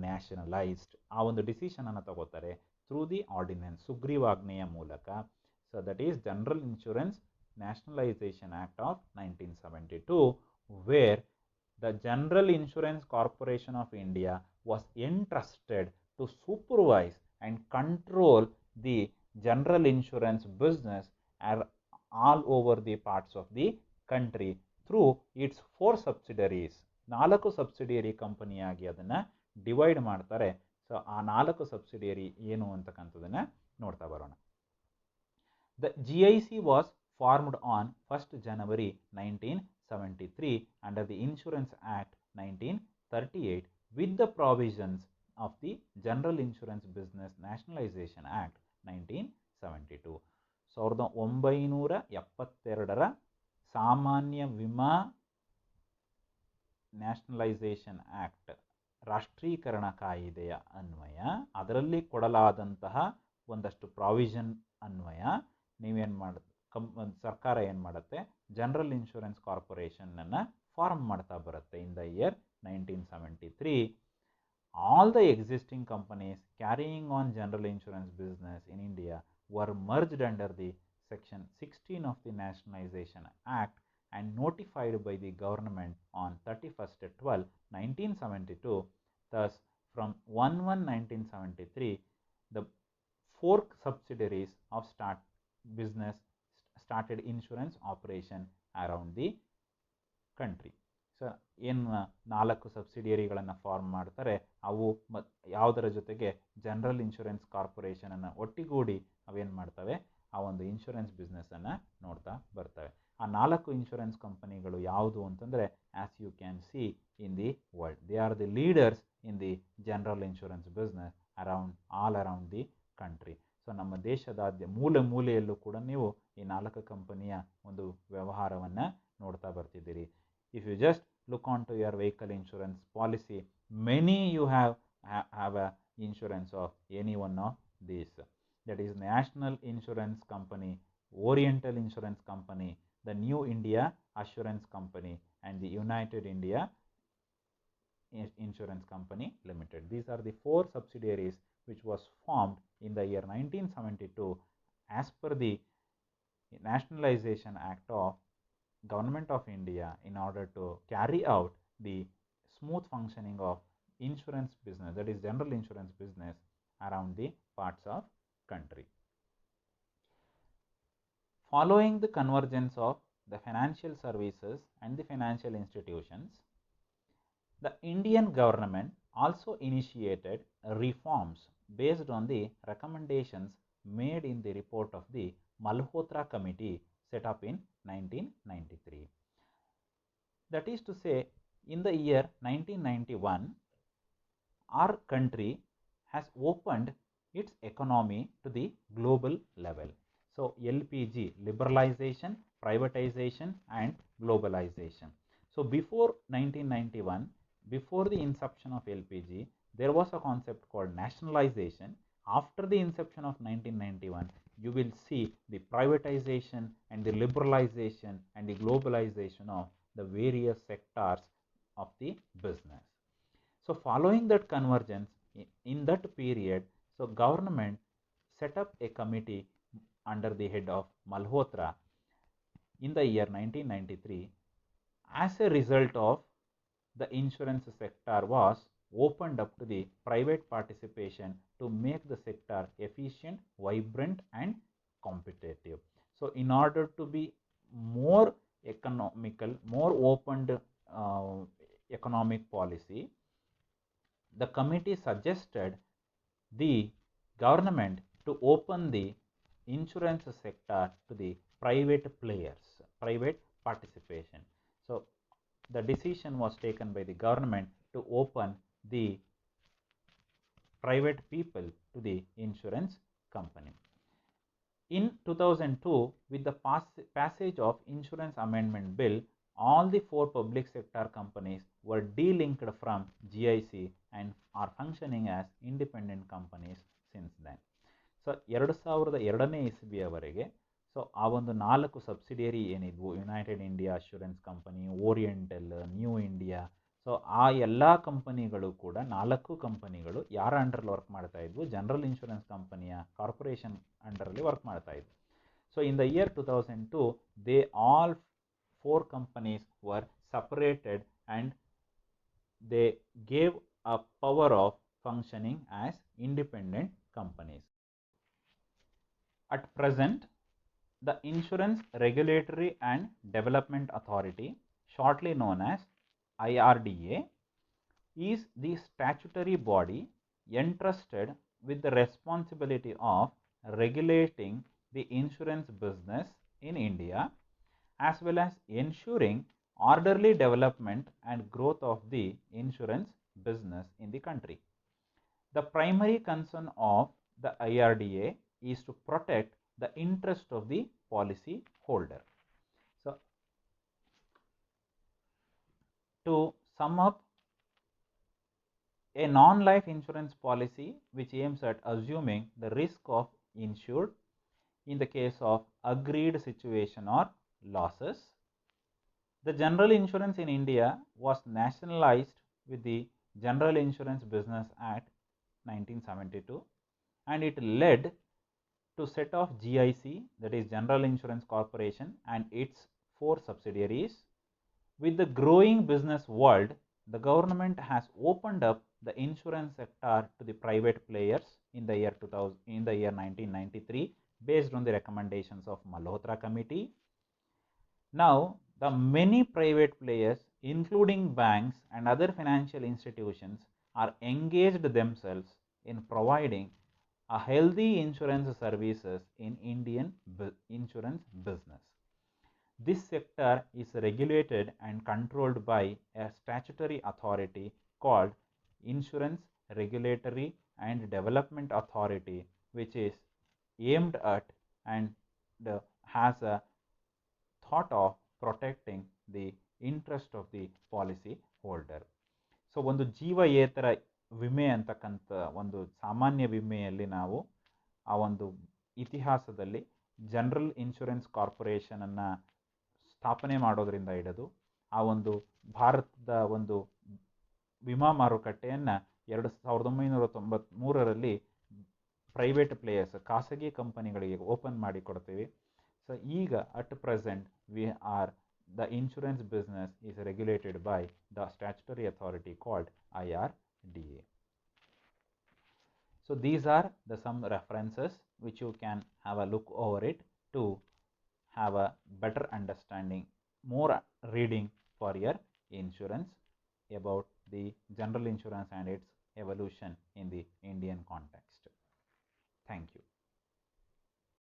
nationalised. ಆ ಒಂದು ಡಿಸಿಷನನ್ನು ತಗೋತಾರೆ ಥ್ರೂ ದಿ ಆರ್ಡಿನೆನ್ಸ್, ಸುಗ್ರೀವಾಜ್ಞೆಯ ಮೂಲಕ. So that is general insurance nationalisation act of 1972, where the General Insurance Corporation of India was entrusted to supervise and control the general insurance business all over the parts of the country through its 4 subsidiaries. 4 subsidiary ಕಂಪನಿಯಾಗಿ ಅದನ್ನು divide ಮಾಡ್ತಾರೆ. So ಆ 4 subsidiary ಏನು ಅಂತಕ್ಕಂಥದ್ದನ್ನು ನೋಡ್ತಾ ಬರೋಣ. The GIC was formed on 1st January 1973 under the Insurance Act 1938 with the provisions of the General Insurance Business Nationalization Act 1972. 1972ರ ಸಾಮಾನ್ಯ ವಿಮಾ nationalisation act, ರಾಷ್ಟ್ರೀಕರಣ ಕಾಯಿದೆಯ ಅನ್ವಯ, ಅದರಲ್ಲಿ ಕೊಡಲಾದಂತಹ ಒಂದಷ್ಟು ಪ್ರಾವಿಷನ್ ಅನ್ವಯ ನೀವೇನು ಸರ್ಕಾರ ಏನು ಮಾಡುತ್ತೆ, ಜನರಲ್ ಇನ್ಶೂರೆನ್ಸ್ ಕಾರ್ಪೊರೇಷನನ್ನು ಫಾರ್ಮ್ ಮಾಡ್ತಾ ಬರುತ್ತೆ in the year 1973, all the existing companies carrying on general insurance business in India were merged under the Section 16 of the Nationalization Act and notified by the government on 31st 12, 1972. Thus, from 1/1/1973, the four subsidiaries of business started insurance operation around the country. So ಏನು 4 ಸಬ್ಸಿಡಿಯರಿಗಳನ್ನು form ಮಾಡ್ತಾರೆ, ಅವು ಯಾವುದರ ಜೊತೆಗೆ general insurance corporation ಅನ್ನು ಒಟ್ಟಿಗೂಡಿ ಅವೇನು ಮಾಡ್ತವೆ, ಆ ಒಂದು ಇನ್ಶೂರೆನ್ಸ್ ಬಿಸ್ನೆಸ್ಸನ್ನು ನೋಡ್ತಾ ಬರ್ತವೆ. ಆ 4 ಇನ್ಶೂರೆನ್ಸ್ ಕಂಪನಿಗಳು ಯಾವುದು ಅಂತಂದರೆ, as you can see in the world, they are the leaders in the general insurance business all around the country. So ನಮ್ಮ ದೇಶದ ಮೂಲೆ ಮೂಲೆಯಲ್ಲೂ ಕೂಡ ನೀವು ಈ 4 ಕಂಪನಿಯ ಒಂದು ವ್ಯವಹಾರವನ್ನು ನೋಡ್ತಾ ಬರ್ತಿದ್ದೀರಿ. If you just look onto your vehicle insurance policy, many you have a insurance of any one of these. That is National Insurance Company, Oriental Insurance Company, the New India Assurance Company, and the United India Insurance Company Limited. These are the 4 subsidiaries which was formed in the year 1972 as per the Nationalization Act of Government of India in order to carry out the smooth functioning of insurance business, that is general insurance business, around the parts of country. Following the convergence of the financial services and the financial institutions, the Indian government also initiated reforms based on the recommendations made in the report of the Malhotra Committee set up in 1993. That is to say, in the year 1991, our country has opened its economy to the global level. So, LPG, liberalization, privatization and globalization. So, before 1991, before the inception of LPG, there was a concept called nationalization. After the inception of 1991, you will see the privatization and the liberalization and the globalization of the various sectors of the business. So following that convergence, in that period, so government set up a committee under the head of Malhotra in the year 1993. As a result of the insurance sector was opened up to the private participation to make the sector efficient, vibrant and competitive. So in order to be more economical, more opened economic policy, the committee suggested the government to open the insurance sector to the private players, private participation. So the decision was taken by the government to open the private people to the insurance company. In 2002, with the passage of Insurance Amendment Bill, all the 4 public sector companies were delinked from GIC and are functioning as independent companies since then. So 2002ನೇ ಇಸ್ವಿಯವರೆಗೆ so ಆ ಒಂದು 4 subsidiary ಏನಿದ್ವು, United India Assurance Company, Oriental, New India, so ಆ ಎಲ್ಲ ಕಂಪನಿಗಳು ಕೂಡ 4 ಕಂಪನಿಗಳು ಯಾರ ಅಂಡರಲ್ಲಿ ವರ್ಕ್ ಮಾಡ್ತಾ ಇದ್ವು, ಜನರಲ್ ಇನ್ಶೂರೆನ್ಸ್ ಕಂಪನಿಯ ಕಾರ್ಪೊರೇಷನ್ ಅಂಡರಲ್ಲಿ ವರ್ಕ್ ಮಾಡ್ತಾ ಇದ್ವು. So in the year 2002, they all 4 companies were separated and they gave a power of functioning as independent companies. At present, the Insurance Regulatory and Development Authority, shortly known as IRDA, is the statutory body entrusted with the responsibility of regulating the insurance business in India, as well as ensuring orderly development and growth of the insurance business in the country. The primary concern of the IRDA is to protect the interest of the policy holder. So, to sum up, a non-life insurance policy which aims at assuming the risk of insured in the case of agreed situation or losses. The general insurance in India was nationalized with the General Insurance Business Act 1972, and it led to set of GIC, that is General Insurance Corporation, and its 4 subsidiaries. With the growing business world, the government has opened up the insurance sector to the private players in the year 1993, based on the recommendations of Malhotra Committee. Now, the many private players, including banks and other financial institutions, are engaged themselves in providing a healthy insurance services in Indian insurance business. This sector is regulated and controlled by a statutory authority called Insurance Regulatory and Development Authority, which is aimed at and has a thought of protecting the interest of the policy holder. So ಒಂದು ಜೀವಯೇತರ ವಿಮೆ ಅಂತಕ್ಕಂಥ ಒಂದು ಸಾಮಾನ್ಯ ವಿಮೆಯಲ್ಲಿ ನಾವು ಆ ಒಂದು ಇತಿಹಾಸದಲ್ಲಿ ಜನರಲ್ ಇನ್ಶೂರೆನ್ಸ್ ಕಾರ್ಪೊರೇಷನ್ ಅನ್ನು ಸ್ಥಾಪನೆ ಮಾಡೋದರಿಂದ ಹಿಡಿದು ಆ ಒಂದು ಭಾರತದ ಒಂದು ವಿಮಾ ಮಾರುಕಟ್ಟೆಯನ್ನು 1993ರಲ್ಲಿ ಪ್ರೈವೇಟ್ ಪ್ಲೇಯರ್ಸ್, ಖಾಸಗಿ ಕಂಪನಿಗಳಿಗೆ ಓಪನ್ ಮಾಡಿ ಕೊಡ್ತೀವಿ. ಸೊ ಈಗ at present the insurance business is regulated by the statutory authority called IRDA. So these are some references which you can have a look over it to have a better understanding, more reading for your insurance about the general insurance and its evolution in the Indian context. Thank you.